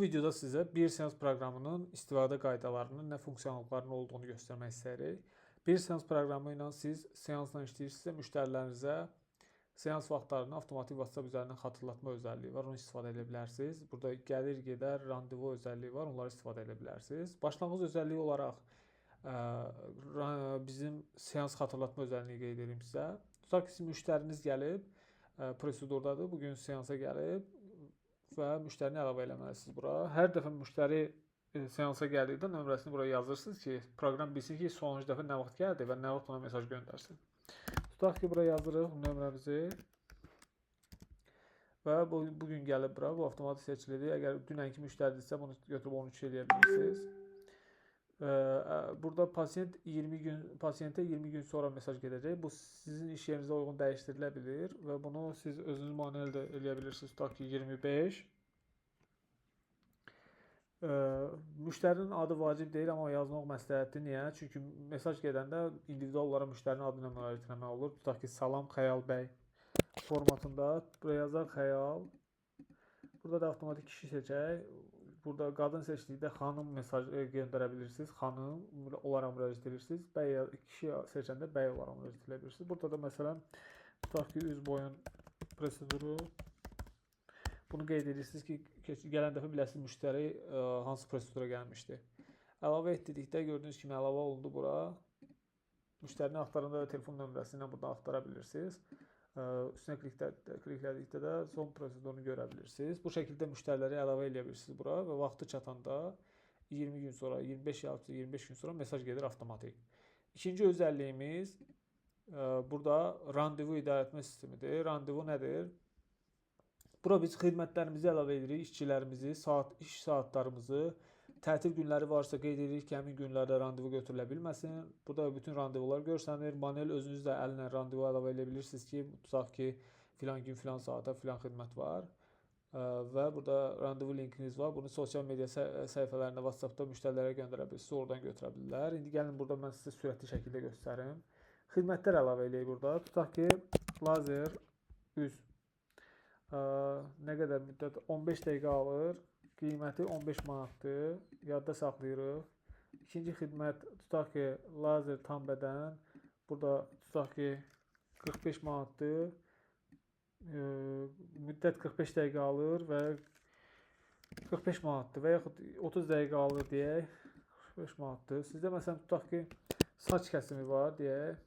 Bu videoda sizə bir seans proqramının istifadə qaydalarının, nə funksiyalallarının olduğunu göstərmək istəyirik. Bir seans proqramı ilə siz seansla işləyirsinizsə, müştərilərinizə seans vaxtlarını avtomatik WhatsApp üzərindən xatırlatma özəlliyi var, onu istifadə edə bilərsiniz. Burada gəlir, gedər, randevu özəlliyi var, onları istifadə edə bilərsiniz. Başlanğıc özəlliyi olaraq bizim seans xatırlatma özəlliyini qeyd edeyim sizə. Tutaq ki, müştəriniz gəlib, prosedurdadır, bugün seansa gəlib və müştərini əlavə eləməlisiniz bura. Hər dəfə müştəri seansa gəldikdə nömrəsini buraya yazırsınız ki, proqram bilsin ki, sonuncu dəfə nə vaxt gəldi və nə vaxt ona mesaj göndərsin. Tutaq ki, buraya yazırıq nömrəmizi və bugün gəlib bura, bu avtomatik seçilidir. Əgər dünənki müştəridirsə, bunu götürüb 13 eləyə bilirsiniz. Burada pasiyentə 20 gün sonra mesaj gedəcək. Bu sizin iş yerinizə uyğun dəyişdirilə bilir və bunu siz özünüz manuel də eləyə bilirsiniz. Tutaq ki 25. Müştərinin adı vacib deyil, amma yazmaq məsləhətdir. Niyə? Çünki mesaj gedəndə individual olaraq müştərinin adını müraciət etmək olur. Tutaq ki Salam Xəyal bəy formatında buraya yazaq Xəyal. Burada da avtomatik kişi seçək. Burada qadın seçdikdə xanım mesaj göndərə bilirsiniz. Xanım olaraq müraciət edirsiniz. Bəy kişi seçəndə bəy olaraq müraciət edə bilirsiniz. Burada da məsələn tutaq ki üz boyun proseduru. Bunu qeyd edirsiniz ki, gələn dəfə biləsiniz müştəri hansı prosedura gəlmişdi. Əlavə etdikdə gördüyünüz kimi əlavə olundu bura. Müştərini axtaranda da telefon nömrəsindən burada axtara bilirsiniz. Üstünə kliklədikdə də son prosedurunu görə bilirsiniz. Bu şəkildə müştəriləri əlavə edə bilirsiniz bura və vaxtı çatanda 20 gün sonra, 25 yaxud 25 gün sonra mesaj gedir avtomatik. İkinci özəlliyimiz burada randevu idarə etmə sistemidir. Randevu nədir? Bura biz xidmətlərimizi əlavə edirik, işçilərimizi, iş saatlarımızı, tətil günləri varsa qeyd edirik ki, həmin günlərdə randevu götürülə bilməsin. Burada bütün randevular görsənir. Manuel özünüz də əllə randevu əlavə edə bilirsiniz ki, tutaq ki, filan gün, filan saata, filan xidmət var. Və burada randevu linkiniz var. Bunu sosial media səhifələrində, WhatsAppda müştərilərə göndərə bilirsiniz, oradan götürə bilirlər. İndi gəlin burada mən sizə sürətli şəkildə göstərim. Xidmətlər əlavə edək burada. Tutaq ki, lazer üz nə qədər müddət? 15 dəqiqə alır. Qiyməti 15 manatdır. Yadda saxlayırıq. İkinci xidmət tutaq ki, lazer tam bədən. Burada tutaq ki, 45 manatdır. Müddət 45 dəqiqə alır və 45 manatdır və yaxud 30 dəqiqə alır deyək. 45 manatdır. Sizdə məsələn tutaq ki, saç kəsimi var deyək.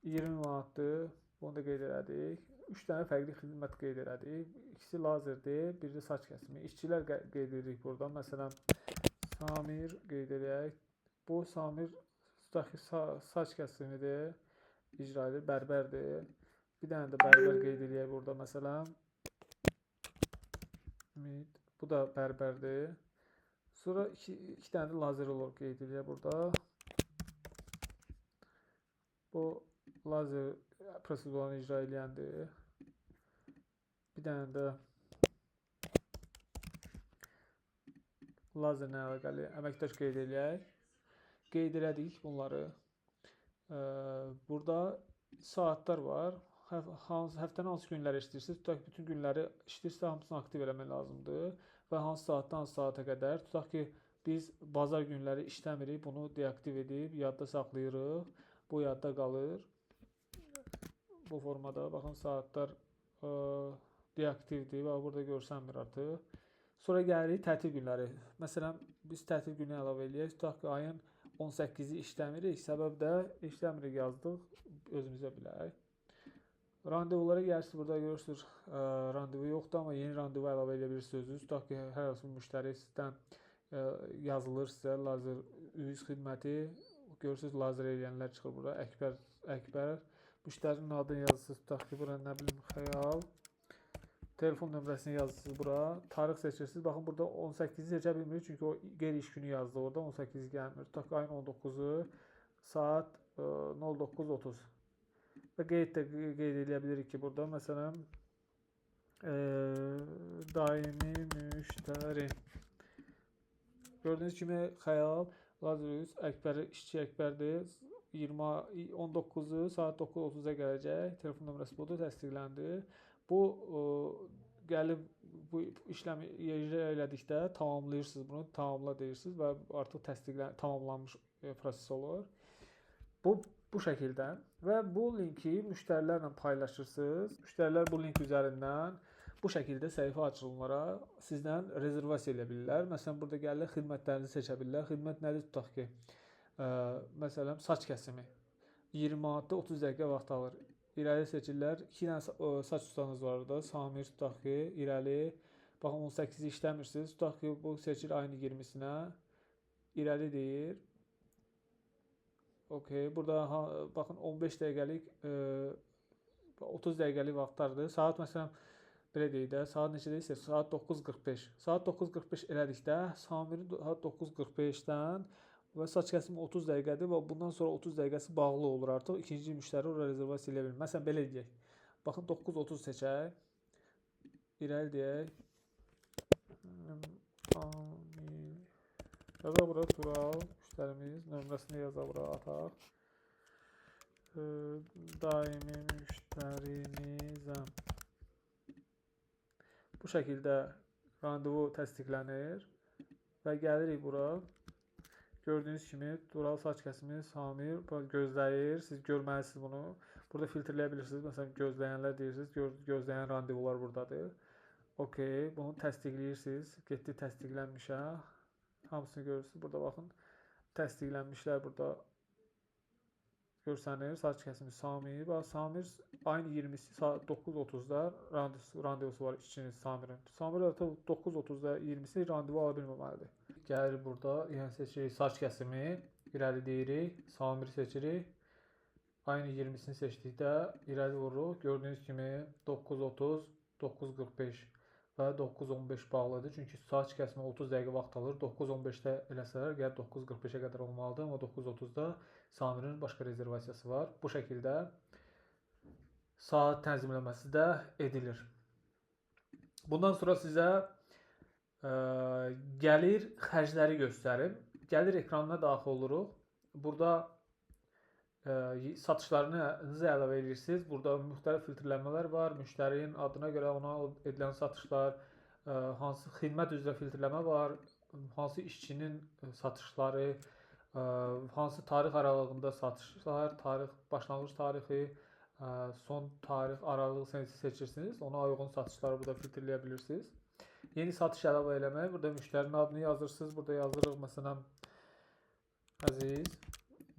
20 manatdır. Bunu da qeyd elədik. 3 dənə fərqli xidmət qeyd elədik. İkisi lazerdir, biri də saç kəsimi. İşçilər qeyd edirik burada. Məsələn, Samir qeyd edək. Bu Samir tutaq ki, saç kəsimidir, icra edir, bərbərdir. Bir dənə də bərbər qeyd edək burada məsələn. Bu da bərbərdir. Sonra iki dənə də lazer olaraq qeyd edək burada. Bu lazer prosedurlarını icra edəndir. Bir dənə də lazerlə əlaqəli əməkdaş qeyd edək. Qeyd elədik bunları. Burada saatlar var. Həftənin hansı günləri işləyirsiniz? Tutaq ki, bütün günləri işləyirsə hamısını aktiv eləmək lazımdır. Və hansı saatdan hansı saata qədər. Tutaq ki, biz bazar günləri işləmirik. Bunu deaktiv edib, yadda saxlayırıq. Bu yadda qalır. Bu formada baxın saatlar deaktivdir və burada görsənmir artıq. Sonra gəlirik tətil günləri. Məsələn, biz tətil günü əlavə eləyək. Tutaq ki, ayın 18-i işləmirik. Səbəb də işləmirik yazdıq. Özümüzə bilək. Randevulara gəlirsiniz. Burada görürsünüz randevu yoxdur, amma yeni randevu əlavə edə bilirsiniz özünüz. Tutaq ki, hər hansı bir müştəri sizdən yazılır sizə lazer üz xidməti. Görürsünüz lazer eləyənlər çıxır burada. Əkbər. Müştərinin adını yazırsınız. Tutaq ki, bura nə bilim Xəyal. Telefon nömrəsini yazırsınız bura. Tarix seçirsiniz. Baxın burada 18-i seçə bilmirik. Çünki o qeyri-iş günü yazdı orada. 18 gəlmir. Tutaq ki, ayın 19-u saat 09:30. Və qeyd edə bilirik ki, burada məsələn daimi müştəri. Gördüyünüz kimi Xəyal Lazarus Əkbər, işçi Əkbərdir. 19-u saat 9:30-a gələcək. Telefon nömrəsi budur, təsdiqləndi. Bu gəlib bu işləmi icra elədikdə tamamlayırsınız bunu, tamamla deyirsiniz və artıq tamamlanmış proses olur. Bu bu şəkildə və bu linki müştərilərlə paylaşırsınız. Müştərilər bu link üzərindən bu şəkildə səhifə açılımlara sizdən rezervasiya edə bilirlər. Məsələn, burada gəlirlər, xidmətlərinizi seçə bilirlər. Xidmət nədir? Tutaq ki, məsələn, saç kəsimi 20 manatda 30 dəqiqə vaxt alır. İrəli seçirlər. 2 dənə saç ustanız var orada. Samir tutaq ki, irəli. Baxın 18-i işləmirsiniz. Tutaq ki, bu seçir ayın 20-sinə. İrəli deyir. Okay. Burada baxın 15 dəqiqəlik 30 dəqiqəlik vaxtlardır. Saat məsələn belə deyək də, saat neçədə isə saat 9:45. Saat 9:45 elədikdə Samirin saat 9:45-dən və saç kəsimi 30 dəqiqədir və bundan sonra 30 dəqiqəsi bağlı olur artıq. İkinci müştəri ora rezervasiya edə bilir. Məsələn belə deyək. Baxın 9:30 seçək. İrəli deyək. Yaza bura Tural müştərimiz nömrəsini yaza bura ataq. Daimi müştərimizəm. Bu şəkildə randevu təsdiqlənir və gəlirik bura. Gördüyünüz kimi Tural saç kəsimi Samir gözləyir. Siz görməlisiniz bunu. Burada filtrləyə bilirsiniz. Məsələn, gözləyənlər deyirsiniz. Gözləyən randevular buradadır. Okay, bunu təsdiqləyirsiniz. Getdi təsdiqlənmişə. Hamısını görürsünüz. Burada baxın. Təsdiqlənmişlər burada görsənir. Saç kəsimi Samir. Samir ayın 20-si saat 9:30-da randevusu var işçiniz Samirin. Samir artıq 9:30-da 20-si randevu ala bilməməlidir. Gəlir burada, yəni seçirik saç kəsimi, irəli deyirik, Samiri seçirik. Ayın 20-sini seçdikdə irəli vururuq. Gördüyünüz kimi 9:30, 9:45 və 9:15 bağlıdır. Çünki saç kəsimi 30 dəqiqə vaxt alır. 9:15-də eləsələr, gəl 9:45-ə qədər olmalıdır. Amma 9:30-da Samirin başqa rezervasiyası var. Bu şəkildə saat tənzimləməsi də edilir. Bundan sonra sizə gəlir xərcləri göstərim. Gəlir ekranına daxil oluruq. Burada satışlarınızı əlavə edirsiniz. Burada müxtəlif filtrləmələr var. Müştərinin adına görə ona edilən satışlar, hansı xidmət üzrə filtrləmə var, hansı işçinin satışları, hansı tarix aralığında satışlar, başlanğıc tarixi, son tarix aralığı seçirsiniz. Ona uyğun satışları burada filtrləyə bilirsiniz. Yeni satış əlavə eləmək. Burada müştərinin adını yazırsınız. Burada yazırıq məsələn Əziz.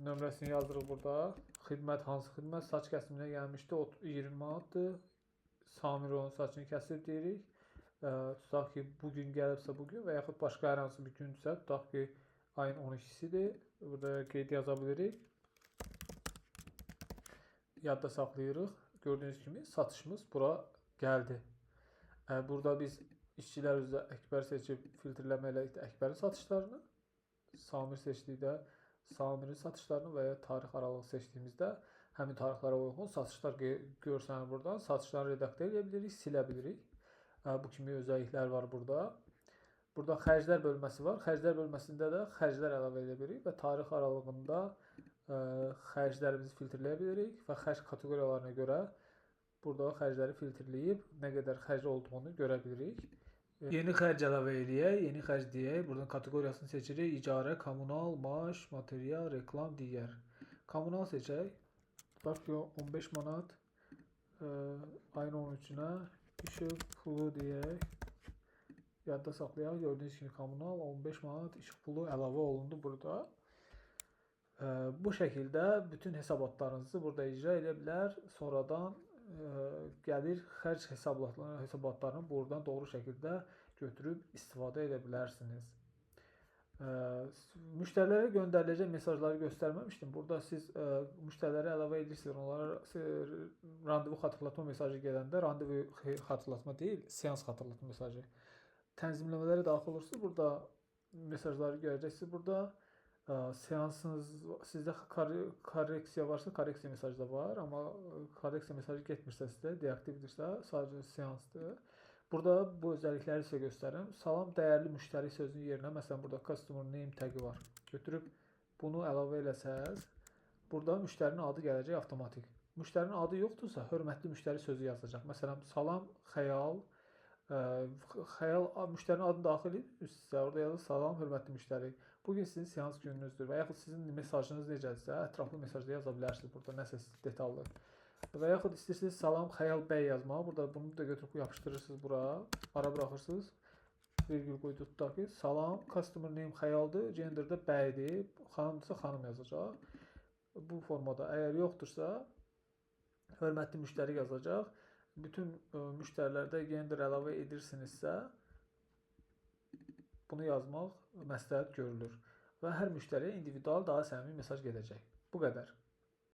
Nömrəsini yazırıq burada. Xidmət hansı xidmət? Saç kəsiminə gəlmişdi. 20 manatdır. Samir onun saçını kəsib deyirik. Tutaq ki, bugün gəlibsə bugün və yaxud başqa hər hansı bir gündürsə, tutaq ki, ayın 12-sidir. Burada qeyd yaza bilirik. Yadda saxlayırıq. Gördüyünüz kimi satışımız bura gəldi. Burada biz İşçilər üzrə Əkbər seçib filtrləmə elədikdə Əkbərin satışlarını, Samir seçdikdə Samirin satışlarını və ya tarix aralığı seçdiyimizdə həmin tarixlərə uyğun satışlar görsənir buradan. Satışları redaktə edə bilirik, silə bilirik. Bu kimi özəlliklər var burada. Burada xərclər bölməsi var. Xərclər bölməsində də xərclər əlavə edə bilirik və tarix aralığında xərclərimizi filtrləyə bilirik və xərc kateqoriyalarına görə burada xərcləri filtrləyib nə qədər xərc olduğunu görə bilirik. Yeni xərc əlavə edək, yeni xərc deyək. Buradan kateqoriyasını seçirik. İcarə, kommunal, maaş, material, reklam, digər. Kommunal seçək. Bax ki, 15 manat ayın 13-ünə işıq pulu deyək. Yadda saxlayaq. Gördüyünüz kimi kommunal 15 manat işıq pulu əlavə olundu burada. Bu şəkildə bütün hesabatlarınızı burada icra edə bilər. Sonradan gəlir xərc hesabatlarını buradan doğru şəkildə götürüb istifadə edə bilərsiniz. Müştərilərə göndəriləcək mesajları göstərməmişdim. Burada siz müştəriləri əlavə edirsiniz. Onlara randevu xatırlatma mesajı gələndə randevu xatırlatma deyil, seans xatırlatma mesajı. Tənzimləmələrə daxil olursunuz. Burada mesajları görəcəksiniz. Burada seansınız, sizdə korreksiya varsa, korreksiya mesajı da var, amma korreksiya mesajı getmirsə sizdə, deaktivdirsə, sadəcə seansdır. Burada bu özəllikləri sizə göstərim. Salam dəyərli müştəri sözünün yerinə, məsələn, burada customer name tagi var. Götürüb bunu əlavə eləsəz, burada müştərinin adı gələcək avtomatik. Müştərinin adı yoxdursa, hörmətli müştəri sözü yazacaq. Məsələn, salam xəyal, Ə, müştərinin adını daxil edib üst-üstə orada yazır salam hörmətli müştəri. Bu gün sizin seans gününüzdür və yaxud sizin mesajınız necədirsə, ətraflı mesajda yaza bilərsiniz burada nəsə detallı. Və yaxud istəyirsiniz salam Xəyal bəy yazmağı. Burada bunu da götürüb yapışdırırsınız bura, ara buraxırsınız. Virgül qoydu tutaq ki, salam customer name Xəyaldır, genderdə bəydir, xanımdırsa xanım yazacaq. Bu formada. Əgər yoxdursa hörmətli müştəri yazacaq. Bütün müştərilərdə gender əlavə edirsinizsə bunu yazmaq məsləhət görülür və hər müştəriyə individual daha səmimi mesaj gedəcək. Bu qədər.